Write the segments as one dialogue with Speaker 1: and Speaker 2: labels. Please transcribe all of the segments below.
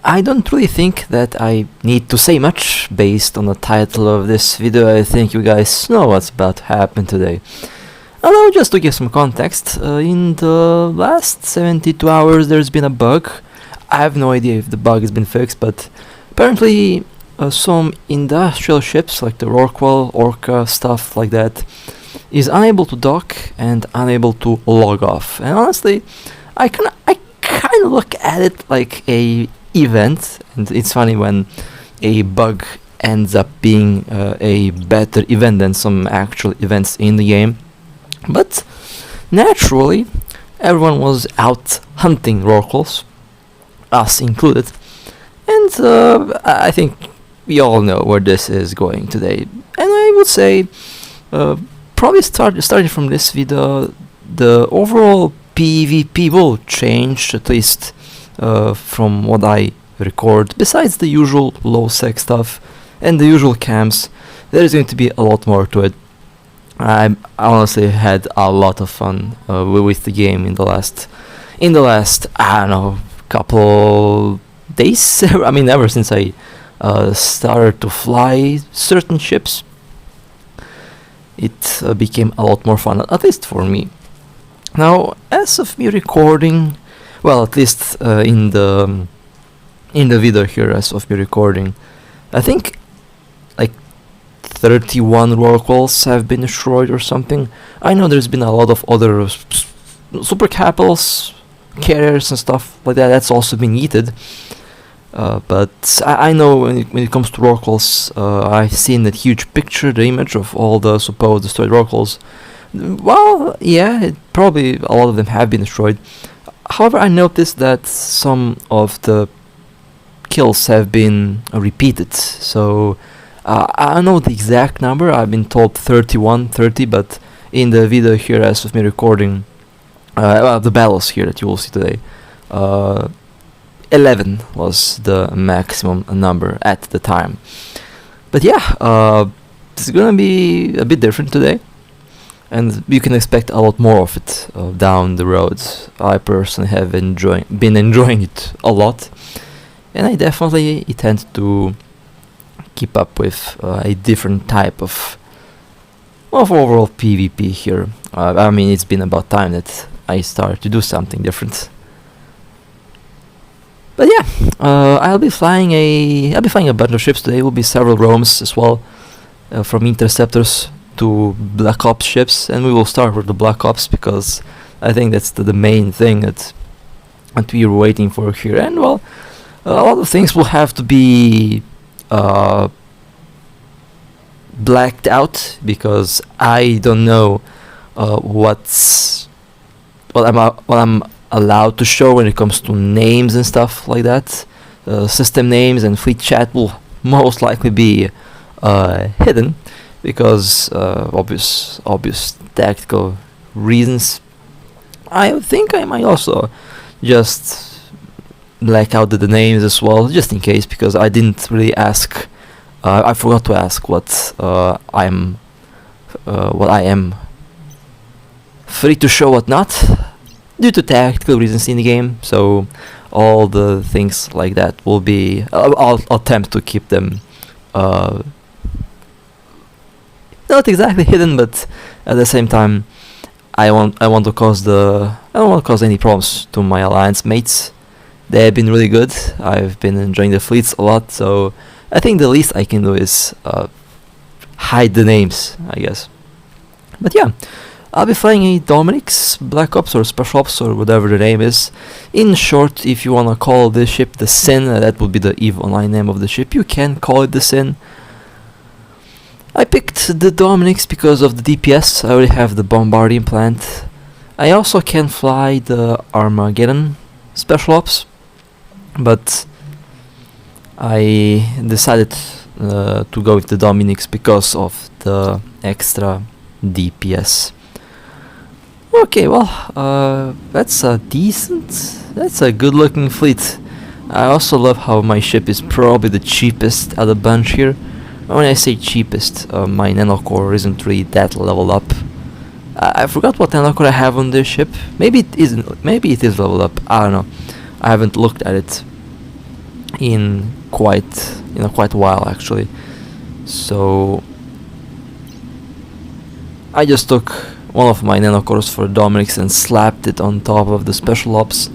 Speaker 1: I don't really think that I need to say much based on the title of this video. I think you guys know what's about to happen today. Although, just to give some context, in the last 72 hours there's been a bug. I have no idea if the bug has been fixed, but apparently some industrial ships like the Rorqual, Orca, stuff like that is unable to dock and unable to log off. And honestly, I kind of look at it like a event, and it's funny when a bug ends up being a better event than some actual events in the game. But naturally, everyone was out hunting Rorquals, us included, and I think we all know where this is going today. And I would say, probably starting from this video, the overall PvP will change, at least from what I record. Besides the usual low sec stuff and the usual camps, there is going to be a lot more to it. I honestly had a lot of fun with the game in the last I don't know, couple days. I mean, ever since I started to fly certain ships, it became a lot more fun, at least for me. Now, as of me recording, well, at least in the video here, as of me recording, I think like 31 Rorquals have been destroyed or something. I know there's been a lot of other super capitals, carriers and stuff like that that's also been yeeted. But I know when it comes to Rorquals, I've seen that huge picture, the image of all the supposed destroyed Rorquals. Well, yeah, probably a lot of them have been destroyed. However, I noticed that some of the kills have been repeated, so I don't know the exact number. I've been told 30, but in the video here, as of me recording, the battles here that you will see today, 11 was the maximum number at the time. But yeah, it's gonna be a bit different today, and you can expect a lot more of it down the road. I personally have been enjoying it a lot, and I definitely intend to keep up with a different type of overall PvP here. I mean, it's been about time that I started to do something different. But yeah, I'll be flying a bunch of ships today. Will be several roams as well, from interceptors to Black Ops ships, and we will start with the Black Ops because I think that's the main thing that we are waiting for here. And well, a lot of things will have to be blacked out because I don't know what I'm allowed to show when it comes to names and stuff like that. System names and fleet chat will most likely be hidden because obvious tactical reasons. I think I might also just black out the names as well, just in case, because I didn't really ask. I forgot to ask what I am free to show, what not, due to tactical reasons in the game. So all the things like that will be. I'll attempt to keep them not exactly hidden, but at the same time, I don't want to cause any problems to my alliance mates. They have been really good. I've been enjoying the fleets a lot, so I think the least I can do is hide the names, I guess. But yeah, I'll be flying a Dominic's Black Ops or Special Ops or whatever the name is. In short, if you wanna call this ship the Sin, that would be the EVE Online name of the ship, you can call it the Sin. I picked the Dominic's because of the DPS. I already have the bombarding plant. I also can fly the Armageddon Special Ops, but I decided to go with the Dominic's because of the extra DPS. Okay, well, that's a good looking fleet. I also love how my ship is probably the cheapest out of the bunch here. When I say cheapest, my nanocore isn't really that leveled up. I forgot what nanocore I have on this ship. Maybe it isn't. Maybe it is leveled up. I don't know. I haven't looked at it in quite a while actually. So I just took one of my nanocores for Dominic's and slapped it on top of the special ops.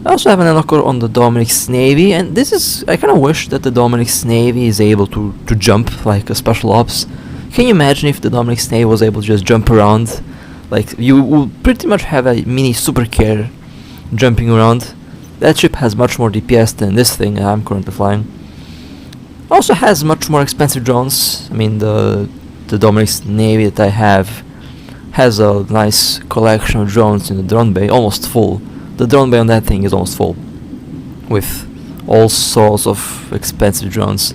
Speaker 1: I also have a nanocore on the Dominic's Navy, and this is, I kind of wish that the Dominic's Navy is able to jump like a special ops. Can you imagine if the Dominic's Navy was able to just jump around? Like, you will pretty much have a mini super care jumping around. That ship has much more DPS than this thing I'm currently flying. Also has much more expensive drones. I mean, the Dominic's Navy that I have has a nice collection of drones in the drone bay, almost full. The drone bay on that thing is almost full, with all sorts of expensive drones.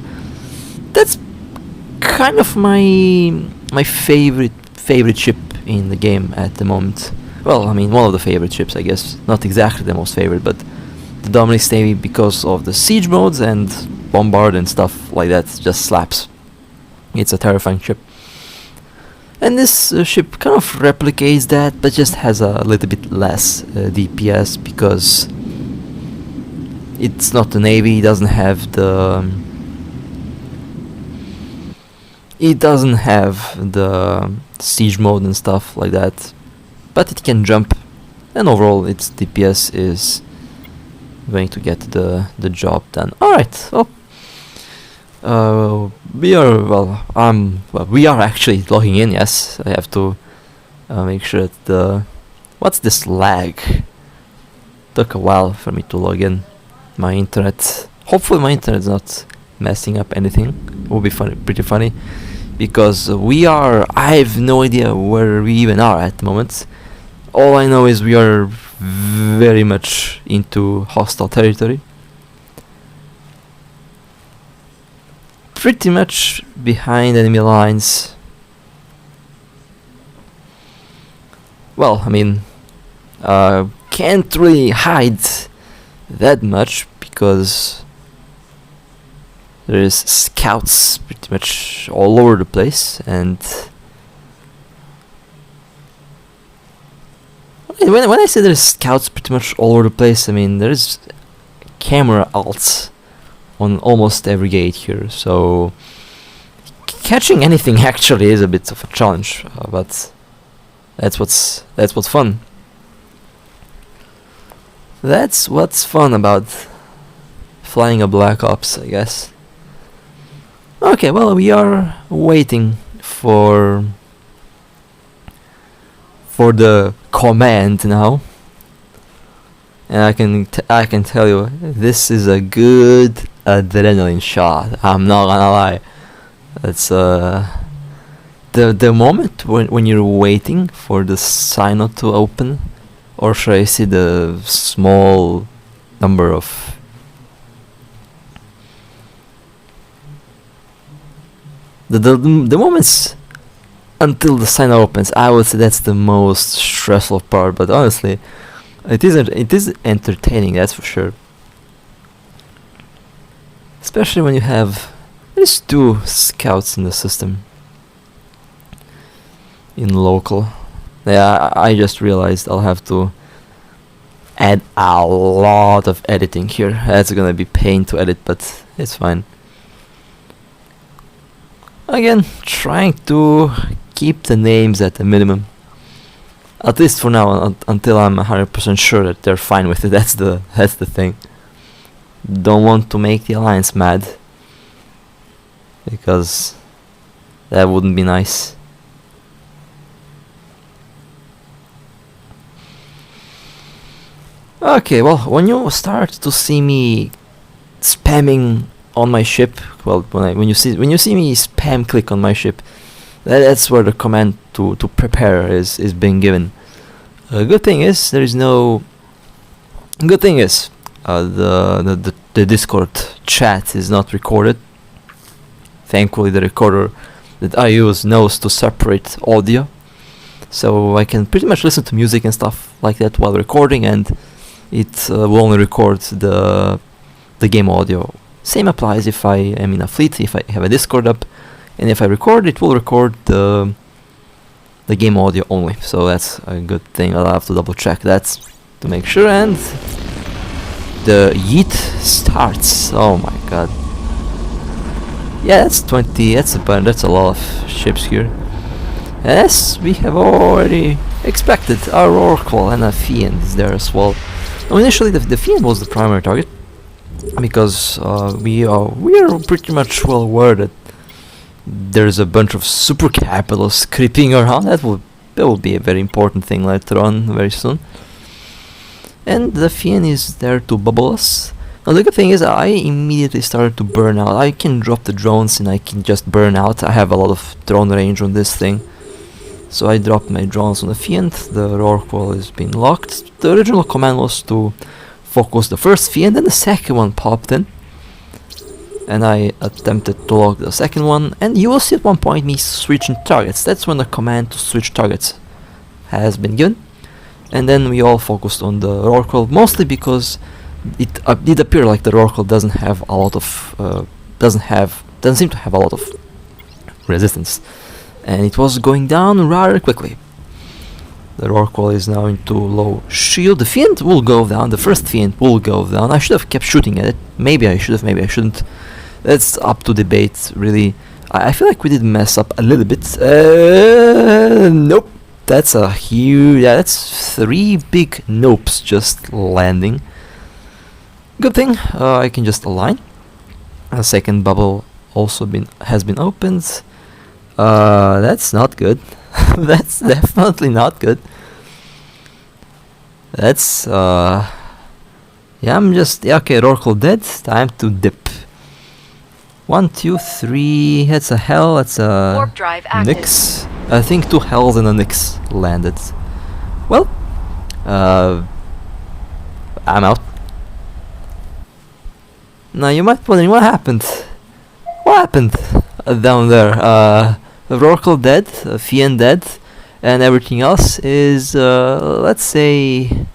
Speaker 1: That's kind of my favorite ship in the game at the moment. Well, I mean, one of the favorite ships, I guess. Not exactly the most favorite, but the Dominic's Navy, because of the siege modes and bombard and stuff like that, just slaps. It's a terrifying ship. And this ship kind of replicates that, but just has a little bit less DPS, because it's not the Navy. It doesn't have the siege mode and stuff like that, but it can jump, and overall its DPS is going to get the job done. All right. We are actually logging in. Yes, I have to make sure that what's this lag? Took a while for me to log in. My internet. Hopefully, my internet is not messing up anything. It will be pretty funny, because I have no idea where we even are at the moment. All I know is we are very much into hostile territory. Pretty much behind enemy lines. Well, I mean, can't really hide that much, because there is scouts pretty much all over the place, and when I say there's scouts pretty much all over the place, I mean there's camera alts on almost every gate here, so catching anything actually is a bit of a challenge, but that's what's fun. That's what's fun about flying a Black Ops, I guess. Okay, well, we are waiting for the command now, and I can tell you, this is a good adrenaline shot. I'm not gonna lie. It's the moment when you're waiting for the silo to open, or should I say the small number of the moments until the sign opens. I would say that's the most stressful part, but honestly, it is entertaining, that's for sure. Especially when you have there's 2 scouts in the system in local. Yeah, I just realized I'll have to add a lot of editing here. That's gonna be pain to edit, but it's fine. Again, trying to keep the names at a minimum, at least for now, until I'm 100% sure that they're fine with it. That's the thing. Don't want to make the Alliance mad, because that wouldn't be nice. Okay, well, when you start to see me spamming on my ship, well, when you see me spam click on my ship, that's where the command to prepare is being given. Good thing is the Discord chat is not recorded. Thankfully, the recorder that I use knows to separate audio, so I can pretty much listen to music and stuff like that while recording, and it will only record the game audio. Same applies if I am in a fleet, if I have a Discord up, and if I record, it will record the game audio only. So that's a good thing. I'll have to double check that to make sure. And the yeet starts. Oh my god. Yeah, that's 20. That's a bunch. That's a lot of ships here. As we have already expected, our Rorqual and a Fiend is there as well. Now, initially, the Fiend was the primary target because we are pretty much well aware that there's a bunch of super capitalists creeping around. That will be a very important thing later on, very soon. And the Fiend is there to bubble us. Now the good thing is I immediately started to burn out. I can drop the drones and I can just burn out. I have a lot of drone range on this thing. So I dropped my drones on the Fiend. The Rorqual has been locked. The original command was to focus the first Fiend, and the second one popped in. And I attempted to lock the second one, and you will see at one point me switching targets. That's when the command to switch targets has been given. And then we all focused on the Rorqual, mostly because it did appear like the Rorqual doesn't have a lot of doesn't seem to have a lot of resistance, and it was going down rather quickly. The Rorqual is now into low shield. The Fiend will go down. The first Fiend will go down. I should have kept shooting at it. Maybe I should have. Maybe I shouldn't. That's up to debate, really. I feel like we did mess up a little bit. Nope. That's a huge. Yeah, that's 3 big nopes just landing. Good thing I can just align. A second bubble also has been opened. That's not good. That's definitely not good. That's yeah, I'm just okay. Rorqual dead. Time to dip. 1, 2, 3. That's a hell. That's a
Speaker 2: warp drive active.
Speaker 1: Nix. I think 2 hells and a Nix landed. Well, I'm out. Now you might be wondering what happened. What happened down there? Rorqual dead, Fiend dead, and everything else is, let's say,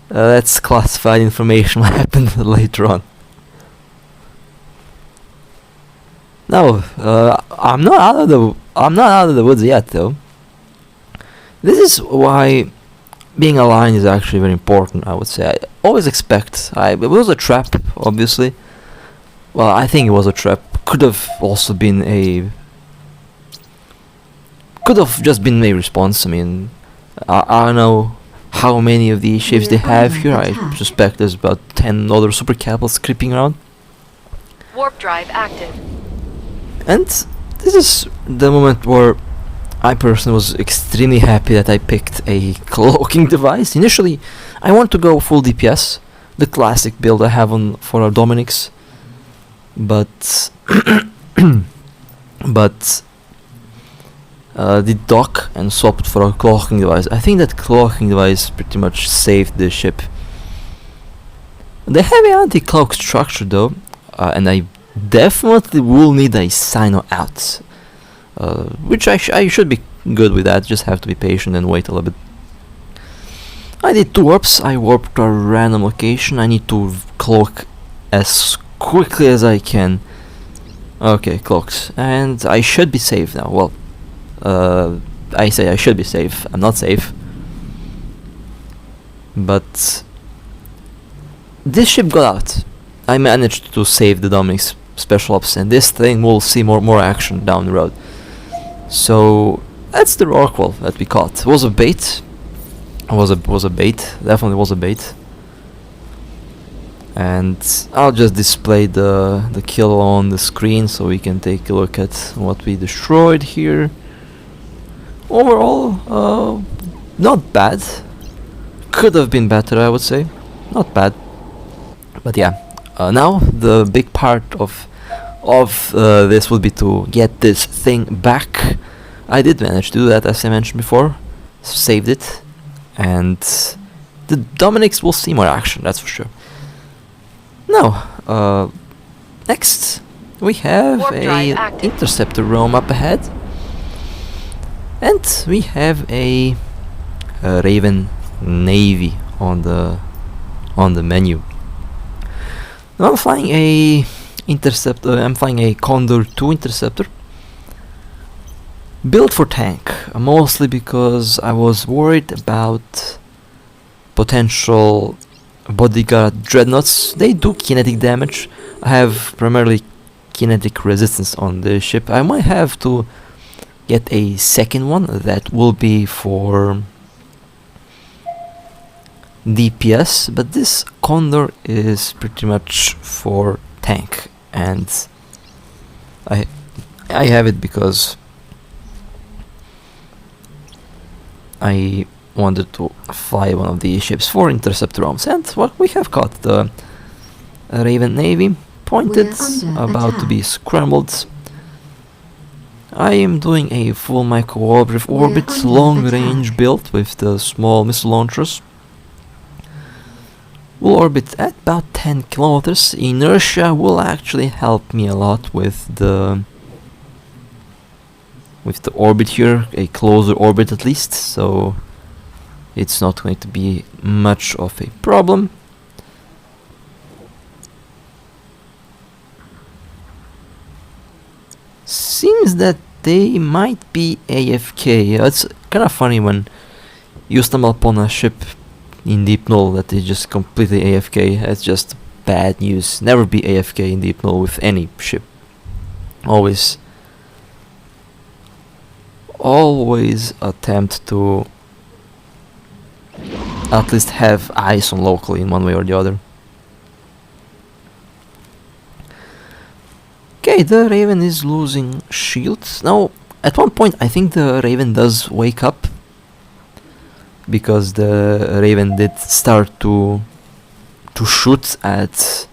Speaker 1: that's classified information. What happened later on. No, I'm not out of the woods yet, though. This is why being aligned is actually very important, I would say. I always expect. It was a trap, obviously. Well, I think it was a trap. Could have also been a. Could have just been a response. I mean, I don't know how many of these ships they have here. I suspect there's about 10 other super capitals creeping around.
Speaker 2: Warp drive active.
Speaker 1: And this is the moment where I personally was extremely happy that I picked a cloaking device. Initially, I want to go full DPS, the classic build I have on for our Dominics, but did dock and swapped for a cloaking device. I think that cloaking device pretty much saved the ship. They have an anti-cloak structure though, and I definitely will need a Sino out, which I should be good with that. Just have to be patient and wait a little bit. I did 2 warps. I warped to a random location. I need to cloak as quickly as I can. Okay, cloaked, and I should be safe now. Well, I say I should be safe. I'm not safe, but this ship got out. I managed to save the Dominic's special ops, and this thing will see more action down the road. So that's the Rorqual that we caught. It was a bait. Was a bait. Definitely was a bait. And I'll just display the kill on the screen so we can take a look at what we destroyed here. Overall, not bad. Could have been better, I would say. Not bad. But yeah. Now the big part of this would be to get this thing back. I did manage to do that, as I mentioned before. Saved it, and the Dominics will see more action, that's for sure. Now, next we have a interceptor roam up ahead, and we have a Raven Navy on the menu. Now I'm flying a interceptor. I'm flying a Condor 2 interceptor, built for tank, mostly because I was worried about potential bodyguard dreadnoughts. They do kinetic damage. I have primarily kinetic resistance on the ship. I might have to get a second one that will be for DPS, but this Condor is pretty much for tank, and I have it because I wanted to fly one of the ships for intercept rounds, and well, we have caught the Raven Navy, pointed, about to be scrambled. I am doing a full micro orbit long range build with the small missile launchers. We'll orbit at about 10 kilometers. Inertia will actually help me a lot with the orbit here, a closer orbit at least, so it's not going to be much of a problem. Seems that they might be AFK. It's kind of funny when you stumble upon a ship in Deep Null that is just completely AFK. It's just bad news. Never be AFK in Deep Null with any ship. Always attempt to at least have eyes on local in one way or the other. Okay, the Raven is losing shields. Now, at one point I think the Raven does wake up, because the Raven did start to shoot at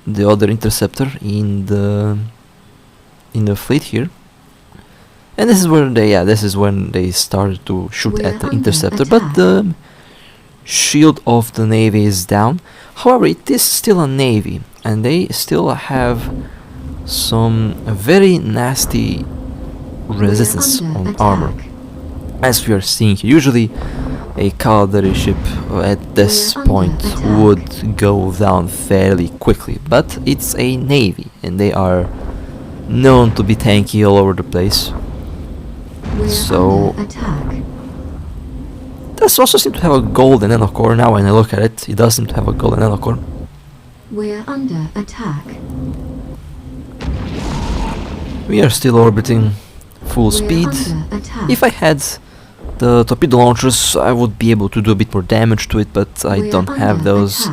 Speaker 1: the other interceptor in the fleet here. And this is where this is when they started to shoot at the interceptor, but the shield of the Navy is down. However, it is still a Navy, and they still have some very nasty resistance on armor, as we are seeing here. Usually a cavalry ship at this point would go down fairly quickly, but it's a Navy and they are known to be tanky all over the place. So this also seems to have a golden nanocore. Now when I look at it, it does seem to have a golden nanocore.
Speaker 3: We're under attack.
Speaker 1: We are still orbiting full speed. If I had the torpedo launchers, I would be able to do a bit more damage to it, but I don't have those.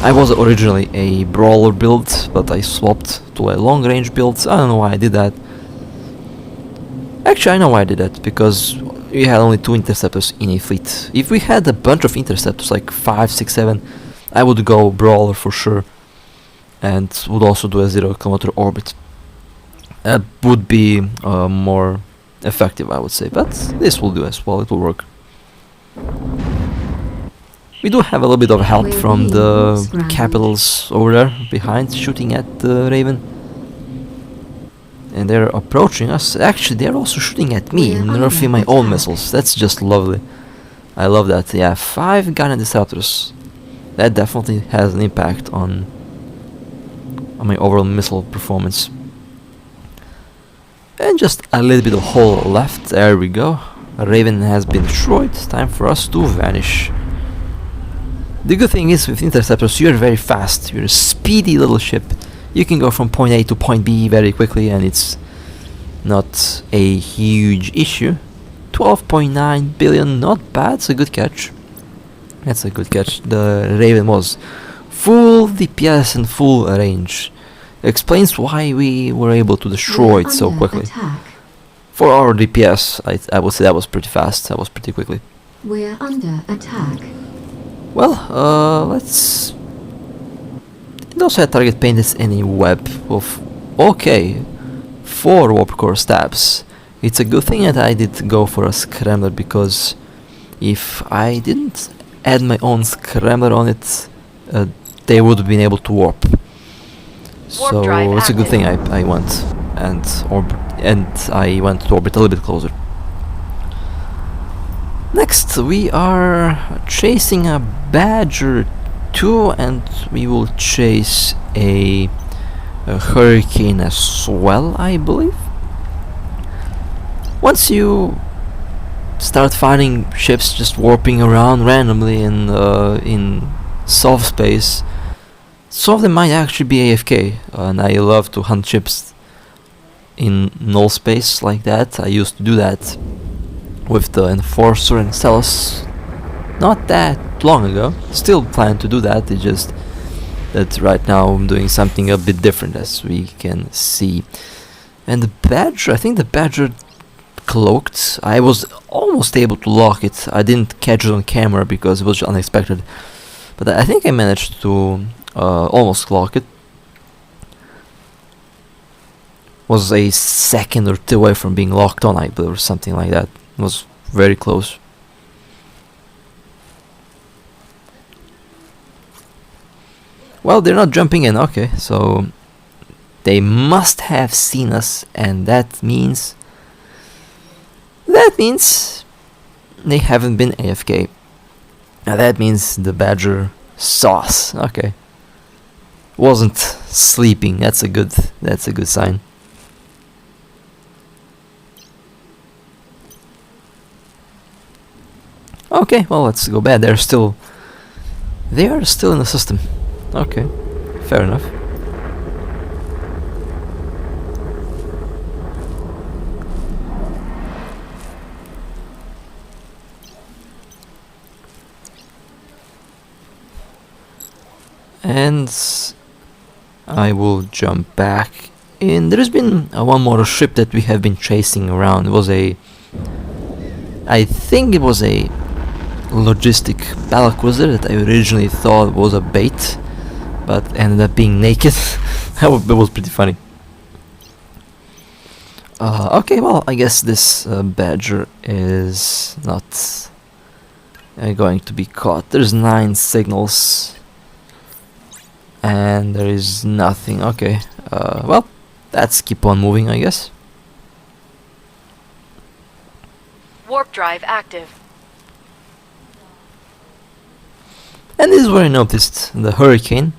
Speaker 1: I was originally a brawler build, but I swapped to a long range build. I don't know why I did that. Actually, I know why I did that, because we had only 2 interceptors in a fleet. If we had a bunch of interceptors, like 5, 6, 7, I would go brawler for sure, and would also do a 0-kilometer orbit. That would be more effective, I would say, but this will do as well. It will work. We do have a little bit of help from the capitals over there behind, shooting at the Raven. And they're approaching us. Actually, they're also shooting at me, nerfing my own missiles. That's just lovely. I love that. Yeah, 5 gun disruptors. That definitely has an impact on my overall missile performance. And just a little bit of hole left. There we go. Raven has been destroyed. Time for us to vanish. The good thing is with interceptors, you're very fast. You're a speedy little ship. You can go from point A to point B very quickly, and it's not a huge issue. 12.9 billion, not bad. It's a good catch. That's a good catch. The Raven was full DPS and full range. Explains why we were able to destroy it so quickly. For our DPS, I would say that was pretty fast. That was pretty quickly.
Speaker 3: We're under attack.
Speaker 1: Well, let's... It also had target painted in a web of... Okay, 4 warp core stabs. It's a good thing that I did go for a scrambler, because if I didn't add my own scrambler on it, they would have been able to warp. So it's a good thing I went and I went to orbit a little bit closer. Next we are chasing a Badger 2, and we will chase a Hurricane as well, I believe. Once you start finding ships just warping around randomly in soft space. Some of them might actually be AFK, and I love to hunt ships in null space like that. I used to do that with the Enforcer and Celos not that long ago. Still plan to do that, it's just that right now I'm doing something a bit different, as we can see. And the Badger, I think the Badger cloaked. I was almost able to lock it. I didn't catch it on camera because it was unexpected, but I think I managed to almost lock it. Was a second or two away from being locked on, I believe, or something like that. It was very close. Well, they're not jumping in, okay, so they must have seen us, and that means they haven't been AFK. Now that means the Badger saw us, okay. Wasn't sleeping, that's a good sign. Okay, well, let's go back. They are still in the system. Okay, fair enough. And I will jump back in. There's been one more ship that we have been chasing around. It was I think it was a logistic battlecruiser that I originally thought was a bait, but ended up being naked. That was pretty funny. Okay, well, I guess this Badger is not going to be caught. There's 9 signals and there is nothing. Okay, well, let's keep on moving, I guess.
Speaker 2: Warp drive active.
Speaker 1: And this is where I noticed the Hurricane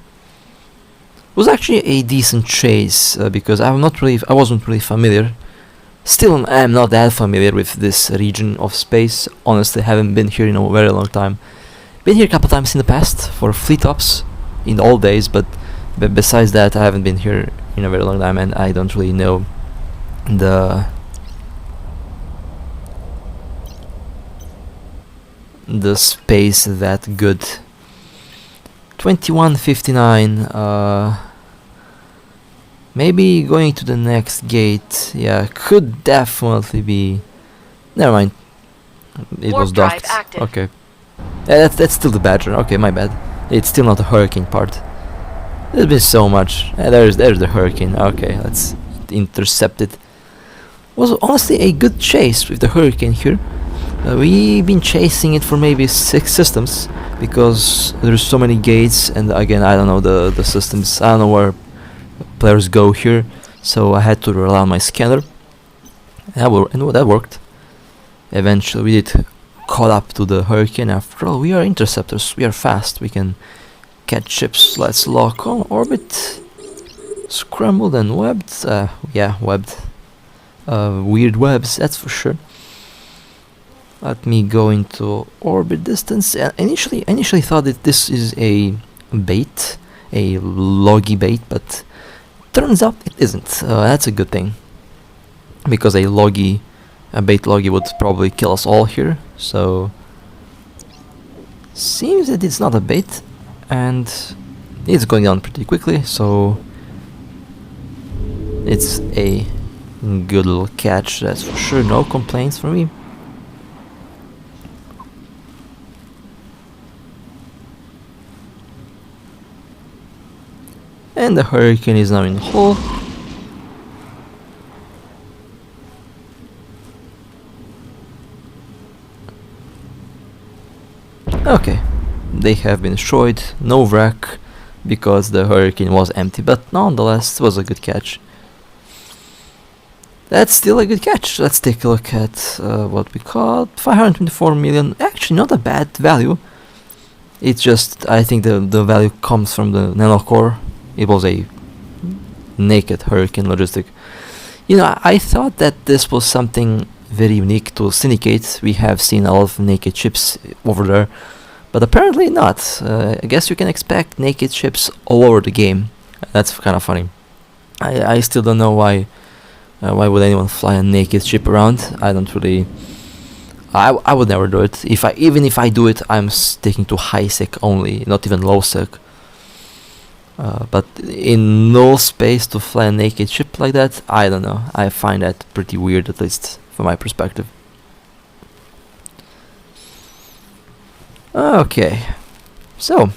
Speaker 1: was actually a decent chase, because I wasn't really familiar. Still, I am not that familiar with this region of space. Honestly, haven't been here in a very long time. Been here a couple times in the past for fleet ops in the old days, but besides that, I haven't been here in a very long time, and I don't really know the space that good. 21:59. Maybe going to the next gate. Yeah, could definitely be. Never mind. It
Speaker 2: Warp
Speaker 1: was
Speaker 2: drive
Speaker 1: docked.
Speaker 2: active.
Speaker 1: Okay. Yeah, that's still the Badger. Okay, my bad. It's still not the Hurricane part. There's been so much. There's the Hurricane. Okay, let's intercept it. Was honestly a good chase with the Hurricane here. We've been chasing it for maybe 6 systems because there's so many gates, and again, I don't know the systems. I don't know where players go here, so I had to rely on my scanner. And that worked. Eventually, we did caught up to the Hurricane. After all, we are interceptors. We are fast. We can catch ships. Let's lock on orbit. Scrambled and webbed. Yeah, webbed. Weird webs, that's for sure. Let me go into orbit distance. Initially thought that this is a bait, a loggy bait, but turns out it isn't. That's a good thing, because a bait loggy would probably kill us all here. So seems that it's not a bait, and it's going down pretty quickly. So it's a good little catch, that's for sure. No complaints from me. And the Hurricane is now in the hole. Okay, they have been destroyed. No wreck, because the Hurricane was empty, but nonetheless, it was a good catch. That's still a good catch. Let's take a look at what we caught. 524 million. Actually, not a bad value. It's just, I think the value comes from the nanocore. It was a naked Hurricane logistic. You know, I thought that this was something very unique to Syndicate. We have seen a lot of naked ships over there, but apparently not. I guess you can expect naked ships all over the game. That's kind of funny. I still don't know why would anyone fly a naked ship around. I don't really. I would never do it. Even if I do it, I'm sticking to high sec only, not even low sec. But in null space to fly a naked ship like that, I don't know. I find that pretty weird, at least from my perspective. Okay, so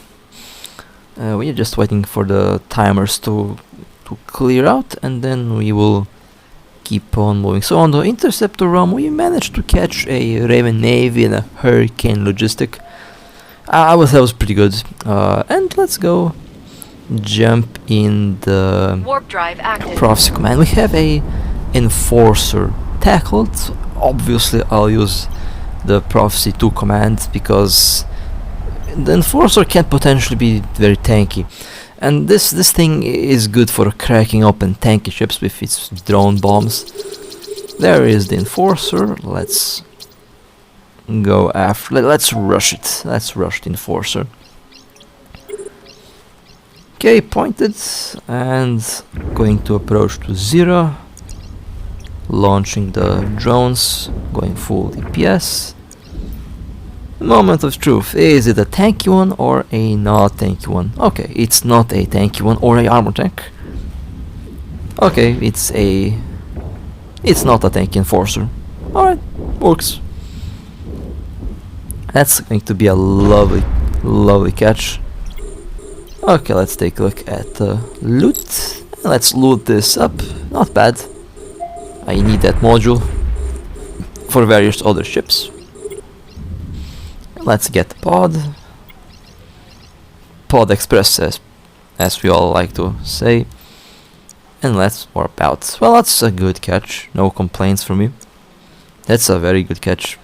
Speaker 1: we're just waiting for the timers to clear out, and then we will keep on moving. So on the interceptor realm, we managed to catch a Raven Navy and a Hurricane Logistic. That was pretty good. And let's go jump in the
Speaker 2: Warp drive active.
Speaker 1: Prophecy command. We have a Enforcer tackled. Obviously, I'll use the Prophecy 2 command because the Enforcer can potentially be very tanky. And this thing is good for cracking open tanky ships with its drone bombs. There is the Enforcer. Let's go after. Let's rush it. Let's rush the Enforcer. Okay, pointed and going to approach to 0. Launching the drones, going full DPS. Moment of truth. Is it a tanky one or a not tanky one? Okay, it's not a tanky one or a armor tank. Okay, it's not a tanky Enforcer. Alright, works. That's going to be a lovely catch. Okay, let's take a look at the loot. Let's loot this up. Not bad. I need that module for various other ships. Let's get the pod express, as we all like to say, and let's warp out. Well, that's a good catch, no complaints from me. That's a very good catch.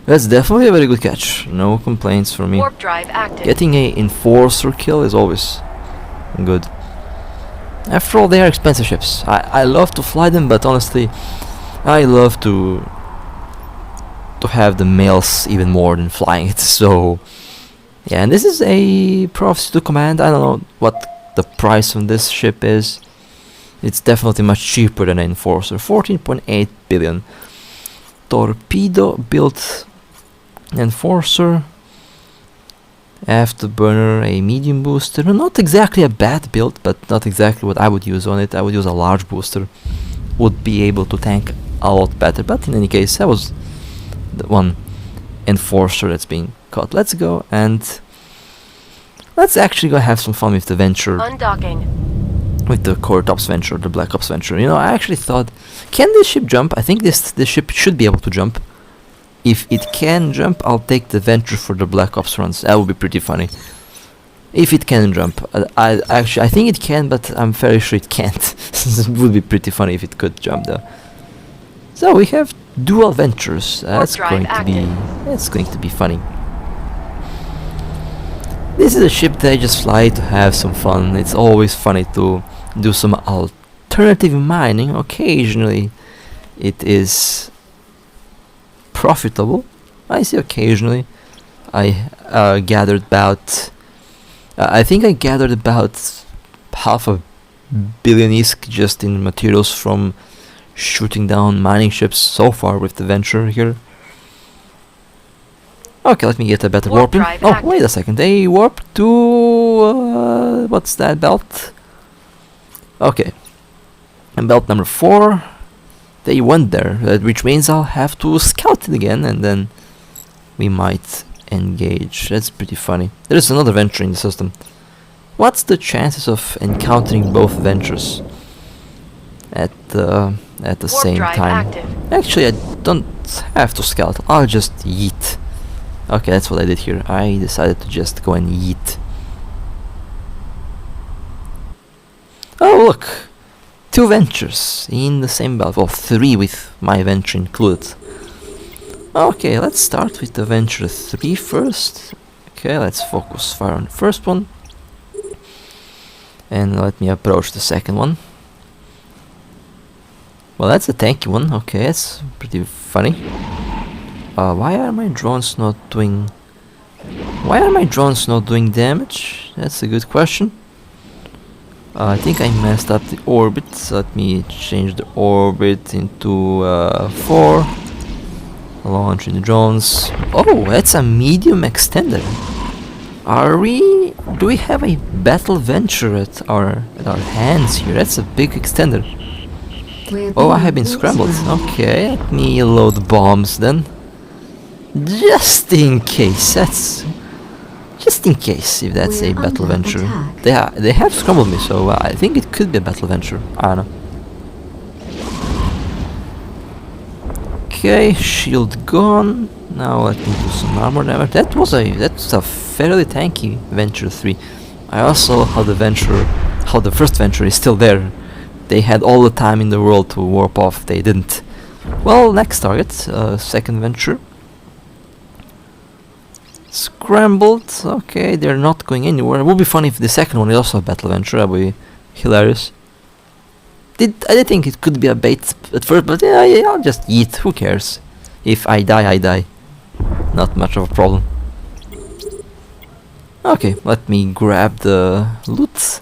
Speaker 1: That's definitely a very good catch, no complaints from me.
Speaker 2: Warp drive active.
Speaker 1: Getting a Enforcer kill is always good. After all, they are expensive ships. I love to fly them, but honestly I love to have the males even more than flying it. So yeah, and this is a Prophecy 2 command. I don't know what the price on this ship is. It's definitely much cheaper than an Enforcer. 14.8 billion. Torpedo built Enforcer. Afterburner, a medium booster. Not exactly a bad build, but not exactly what I would use on it. I would use a large booster. Would be able to tank a lot better, but in any case, that was the one Enforcer that's being caught. Let's go and let's actually go have some fun with the venture.
Speaker 2: Undocking.
Speaker 1: With the Core Ops venture, the Black Ops venture. You know, I actually thought, can this ship jump? I think this ship should be able to jump. If it can jump, I'll take the venture for the Black Ops runs. That would be pretty funny. If it can jump. I think it can, but I'm fairly sure it can't. It would be pretty funny if it could jump though. So we have dual ventures. That's going to be funny. This is a ship that I just fly to have some fun. It's always funny to do some alternative mining. Occasionally it is profitable. I say occasionally. I gathered about I think I gathered about $500 million ISK just in materials from shooting down mining ships so far with the venture here. Okay, let me get a better warp in. Oh, wait a second. They warp to what's that belt? Okay, and belt number 4. They went there, which means I'll have to scout it again, and then we might engage. That's pretty funny. There's another venture in the system. What's the chances of encountering both ventures at the same time?
Speaker 2: Active.
Speaker 1: Actually, I don't have to scout. I'll just yeet. Okay, that's what I did here. I decided to just go and yeet. Oh, look! 2 ventures in the same belt. Well, 3 with my venture included. Okay, let's start with the venture 3 first. Okay, let's focus fire on the first one. And let me approach the second one. Well, that's a tanky one. Okay, that's pretty funny. Why are my drones not doing... Why are my drones not doing damage? That's a good question. I think I messed up the orbit. Let me change the orbit into 4. Launching the drones. Oh, that's a medium extender. Do we have a battle venture at our hands here? That's a big extender. Oh, I have been scrambled. Okay, let me load bombs then. Just in case. Just in case, if that's a battle venture. They have scrambled me, so I think it could be a battle venture. I don't know. Okay, shield gone. Now let me do some armor damage. That's a fairly tanky Venture 3. I also how the first Venture is still there. They had all the time in the world to warp off. They didn't. Well, next target, second Venture. Scrambled. Okay, they're not going anywhere. It would be funny if the second one is also a battle venture. That would be hilarious. I did think it could be a bait at first, but yeah, I'll just eat. Who cares? If I die, I die. Not much of a problem. Okay, let me grab the loot.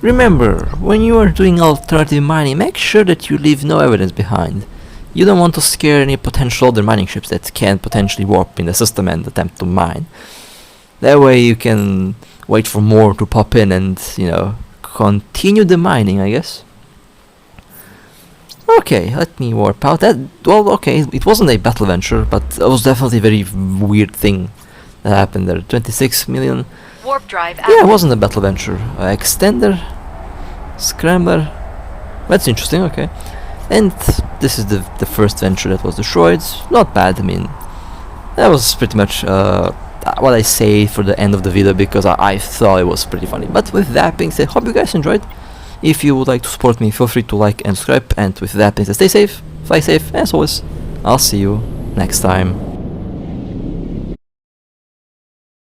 Speaker 1: Remember, when you are doing alternative mining, make sure that you leave no evidence behind. You don't want to scare any potential other mining ships that can potentially warp in the system and attempt to mine. That way you can wait for more to pop in and, you know, continue the mining, I guess. Okay, let me warp out. Well, okay, it wasn't a battle venture, but it was definitely a very weird thing that happened there. 26 million.
Speaker 2: Warp drive
Speaker 1: Yeah, it wasn't a battle venture. Extender, scrambler. That's interesting. Okay, and this is the first venture that was destroyed. Not bad. I mean, that was pretty much what I say for the end of the video because I thought it was pretty funny. But with that being said, hope you guys enjoyed. If you would like to support me, feel free to like and subscribe. And with that being said, stay safe, fly safe, and as always, I'll see you next time.